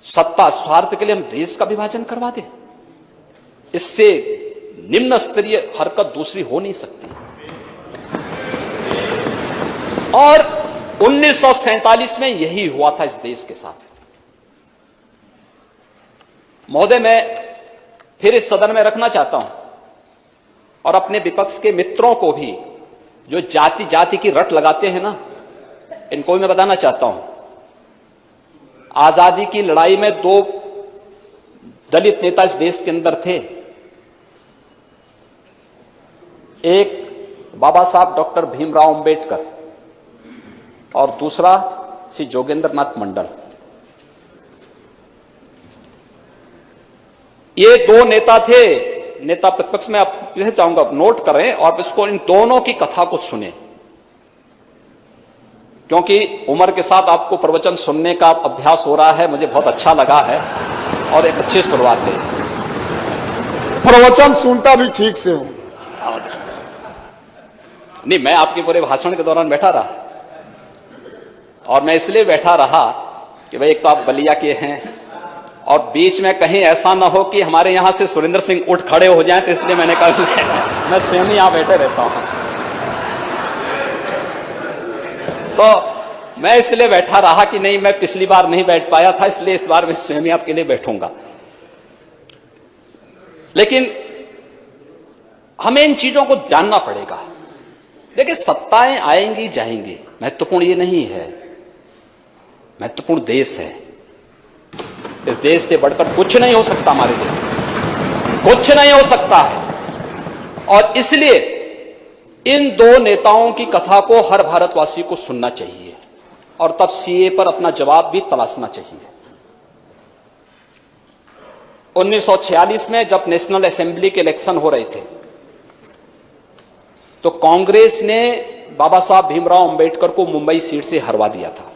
सत्ता स्वार्थ के लिए हम देश का विभाजन करवा दें? इससे निम्न स्तरीय हरकत दूसरी हो नहीं सकती। और 1947 में यही हुआ था इस देश के साथ। महोदय, मैं फिर इस सदन में रखना चाहता हूं और अपने विपक्ष के मित्रों को भी, जो जाति जाति की रट लगाते हैं ना, इनको भी मैं बताना चाहता हूं, आजादी की लड़ाई में 2 दलित नेता इस देश के अंदर थे। एक बाबा साहब डॉक्टर भीमराव अंबेडकर और दूसरा श्री जोगेंद्र नाथ मंडल। ये 2 नेता थे, नेता प्रतिपक्ष में। आप चाहूंगा नोट करें और इसको, इन दोनों की कथा को सुने, क्योंकि उम्र के साथ आपको प्रवचन सुनने का अभ्यास हो रहा है। मुझे बहुत अच्छा लगा है और एक अच्छी शुरुआत है। प्रवचन सुनता भी ठीक से हूं। नहीं, मैं आपके पूरे भाषण के दौरान बैठा रहा, और मैं इसलिए बैठा रहा कि भाई एक तो आप बलिया के हैं और बीच में कहीं ऐसा ना हो कि हमारे यहां से सुरेंद्र सिंह उठ खड़े हो जाएं, तो इसलिए मैंने कहा मैं स्वयं ही यहां बैठे रहता हूं। तो मैं इसलिए बैठा रहा कि नहीं, मैं पिछली बार नहीं बैठ पाया था, इसलिए इस बार मैं स्वयं ही आपके लिए बैठूंगा। लेकिन हमें इन चीजों को जानना पड़ेगा। देखिए, सत्ताएं आएंगी जाएंगी, महत्वपूर्ण ये नहीं है। महत्वपूर्ण देश है। इस देश से बढ़कर कुछ नहीं हो सकता, हमारे देश कुछ नहीं हो सकता है। और इसलिए इन 2 नेताओं की कथा को हर भारतवासी को सुनना चाहिए और तब सीए पर अपना जवाब भी तलाशना चाहिए। 1946 में जब नेशनल असेंबली के इलेक्शन हो रहे थे, तो कांग्रेस ने बाबा साहब भीमराव अंबेडकर को मुंबई सीट से हरवा दिया था।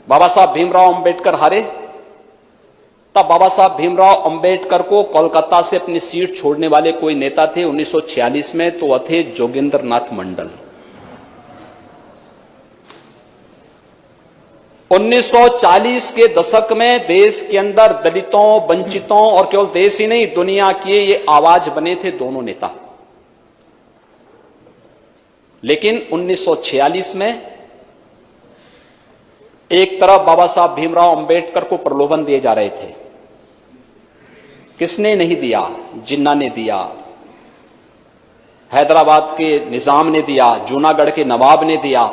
बाबा साहब भीमराव अंबेडकर हारे, तब बाबा साहब भीमराव अंबेडकर को कोलकाता से अपनी सीट छोड़ने वाले कोई नेता थे 1946 में, तो वह थे जोगेंद्र नाथ मंडल। 1940 के दशक में देश के अंदर दलितों, वंचितों और केवल देश ही नहीं, दुनिया की ये आवाज बने थे दोनों नेता। लेकिन 1946 में एक तरफ बाबा साहब भीमराव अंबेडकर को प्रलोभन दिए जा रहे थे। किसने नहीं दिया? जिन्ना ने दिया, हैदराबाद के निजाम ने दिया, जूनागढ़ के नवाब ने दिया।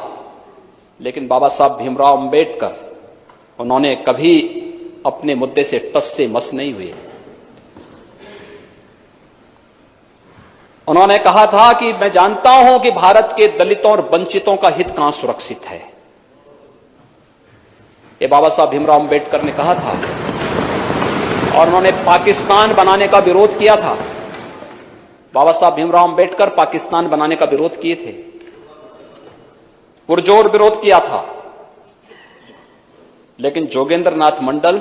लेकिन बाबा साहब भीमराव अंबेडकर, उन्होंने कभी अपने मुद्दे से टस से मस नहीं हुए। उन्होंने कहा था कि मैं जानता हूं कि भारत के दलितों और वंचितों का हित कहां सुरक्षित है। ये बाबा साहब भीमराव अंबेडकर ने कहा था, और उन्होंने पाकिस्तान बनाने का विरोध किया था। बाबा साहब भीमराव अंबेडकर पाकिस्तान बनाने का विरोध किए थे, पुरजोर विरोध किया था। लेकिन जोगेंद्र नाथ मंडल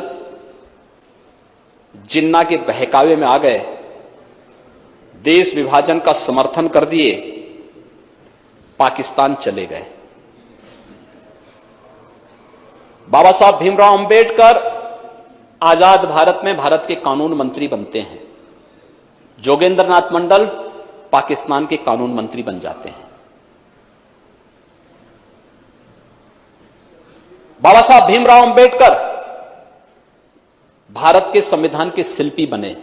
जिन्ना के बहकावे में आ गए, देश विभाजन का समर्थन कर दिए, पाकिस्तान चले गए। बाबा साहब भीमराव अंबेडकर आजाद भारत में भारत के कानून मंत्री बनते हैं। जोगेंद्र नाथ मंडल पाकिस्तान के कानून मंत्री बन जाते हैं। बाबा साहब भीमराव अंबेडकर भारत के संविधान के शिल्पी बने,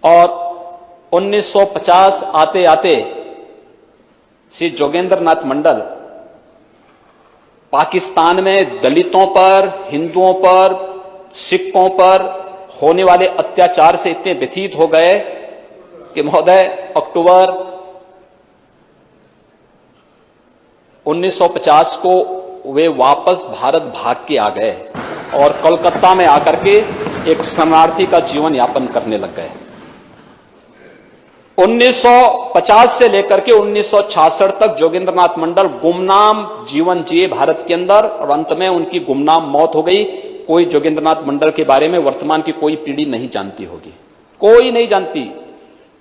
और 1950 आते आते श्री जोगेंद्र नाथ मंडल पाकिस्तान में दलितों पर, हिंदुओं पर, सिखों पर होने वाले अत्याचार से इतने व्यथित हो गए कि महोदय, अक्टूबर 1950 को वे वापस भारत भाग के आ गए और कोलकाता में आकर के एक शरणार्थी का जीवन यापन करने लग गए। 1950 से लेकर के 1966 तक जोगेंद्र नाथ मंडल गुमनाम जीवन जिए भारत के अंदर, और अंत में उनकी गुमनाम मौत हो गई। कोई जोगेंद्र नाथ मंडल के बारे में वर्तमान की कोई पीढ़ी नहीं जानती होगी, कोई नहीं जानती।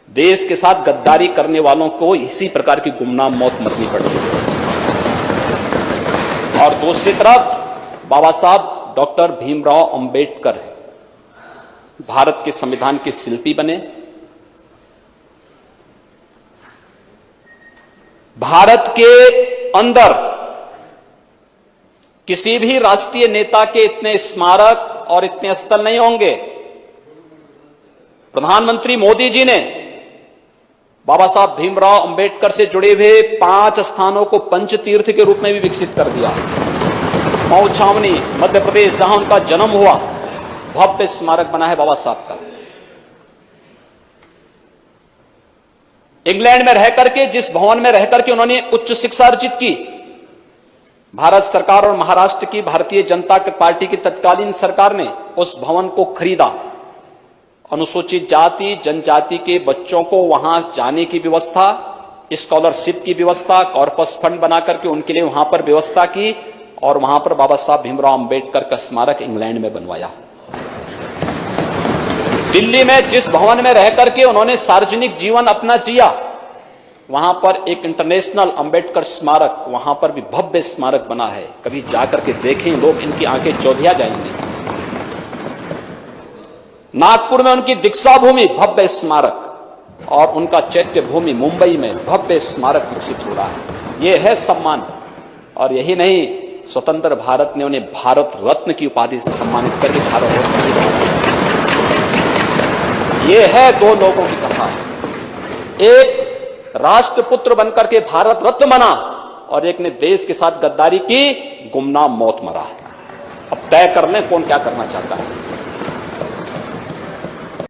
देश के साथ गद्दारी करने वालों को इसी प्रकार की गुमनाम मौत मरनी पड़ती है। और दूसरी तरफ बाबा साहब डॉक्टर भीमराव अंबेडकर है, भारत के संविधान के शिल्पी बने। भारत के अंदर किसी भी राष्ट्रीय नेता के इतने स्मारक और इतने स्थल नहीं होंगे। प्रधानमंत्री मोदी जी ने बाबा साहब भीमराव अंबेडकर से जुड़े हुए 5 स्थानों को पंच तीर्थ के रूप में भी विकसित कर दिया। मऊ छावनी, मध्य प्रदेश, जहां उनका जन्म हुआ, भव्य स्मारक बना है बाबा साहब का। इंग्लैंड में रहकर के, जिस भवन में रहकर के उन्होंने उच्च शिक्षा अर्जित की, भारत सरकार और महाराष्ट्र की भारतीय जनता पार्टी की तत्कालीन सरकार ने उस भवन को खरीदा। अनुसूचित जाति जनजाति के बच्चों को वहां जाने की व्यवस्था, स्कॉलरशिप की व्यवस्था, कॉर्पस फंड बनाकर के उनके लिए वहां पर व्यवस्था की और वहां पर बाबा साहब भीमराव अंबेडकर का स्मारक इंग्लैंड में बनवाया। दिल्ली में जिस भवन में रहकर के उन्होंने सार्वजनिक जीवन अपना जिया, वहां पर एक इंटरनेशनल अंबेडकर स्मारक, वहां पर भी भव्य स्मारक बना है। कभी जाकर के देखें लोग, इनकी आंखें चौधिया जाएंगी। नागपुर में उनकी दीक्षा भूमि, भव्य स्मारक, और उनका चैत्य भूमि मुंबई में भव्य स्मारक विकसित हो रहा है। यह है सम्मान। और यही नहीं, स्वतंत्र भारत ने उन्हें भारत रत्न की उपाधि से सम्मानित करके भारत रत्न दिया। यह है दो लोगों की कथा। एक राष्ट्रपुत्र बनकर के भारत रत्न बना और एक ने देश के साथ गद्दारी की, गुमनाम मौत मरा। अब तय कर लें कौन क्या करना चाहता है।